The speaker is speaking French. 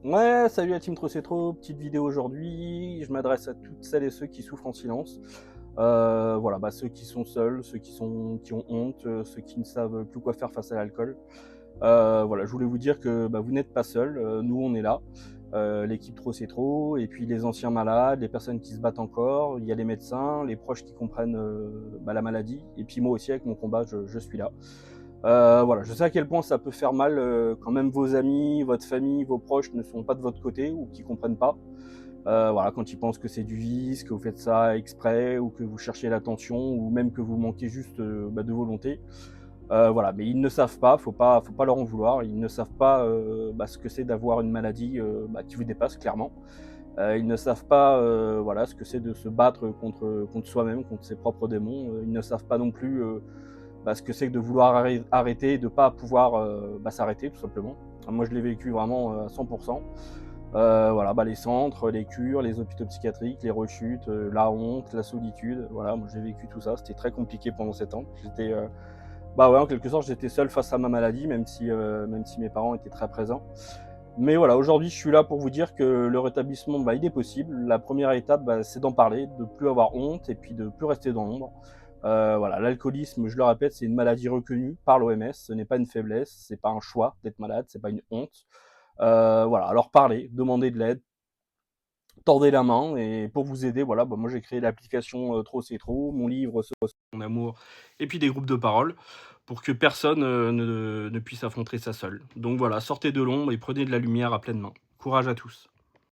Ouais, salut la team Trop c'est trop, petite vidéo aujourd'hui, je m'adresse à toutes celles et ceux qui souffrent en silence. Voilà, ceux qui sont seuls, ceux qui ont honte, ceux qui ne savent plus quoi faire face à l'alcool. Voilà, je voulais vous dire que, vous n'êtes pas seuls, nous on est là, l'équipe Trop c'est trop et puis les anciens malades, les personnes qui se battent encore, il y a les médecins, les proches qui comprennent, la maladie et puis moi aussi avec mon combat, je suis là. Voilà, je sais à quel point ça peut faire mal, quand même vos amis, votre famille, vos proches ne sont pas de votre côté ou qui comprennent pas. Voilà, quand ils pensent que c'est du vice, que vous faites ça exprès ou que vous cherchez l'attention ou même que vous manquez juste, de volonté. Voilà, mais ils ne savent pas, faut pas leur en vouloir. Ils ne savent pas, ce que c'est d'avoir une maladie, qui vous dépasse clairement. Ils ne savent pas, voilà, ce que c'est de se battre contre soi-même, contre ses propres démons. Ils ne savent pas non plus, ce que c'est que de vouloir arrêter et de pas pouvoir, s'arrêter tout simplement. Moi je l'ai vécu vraiment, à 100. Voilà, les centres, les cures, les hôpitaux psychiatriques, les rechutes, la honte, la solitude, voilà, moi j'ai vécu tout ça, c'était très compliqué pendant 7 ans. J'étais, ouais, en quelque sorte, j'étais seul face à ma maladie, même si mes parents étaient très présents. Mais voilà, aujourd'hui, je suis là pour vous dire que le rétablissement, il est possible. La première étape, c'est d'en parler, de plus avoir honte et puis de plus rester dans l'ombre. Voilà, l'alcoolisme, je le répète, c'est une maladie reconnue par l'OMS. Ce n'est pas une faiblesse, c'est pas un choix d'être malade, c'est pas une honte. Voilà, alors parlez, demandez de l'aide, tordez la main et pour vous aider, voilà, moi j'ai créé l'application Trop c'est trop, mon livre Mon amour et puis des groupes de parole pour que personne ne puisse affronter ça seul. Donc voilà, sortez de l'ombre et prenez de la lumière à pleine main. Courage à tous.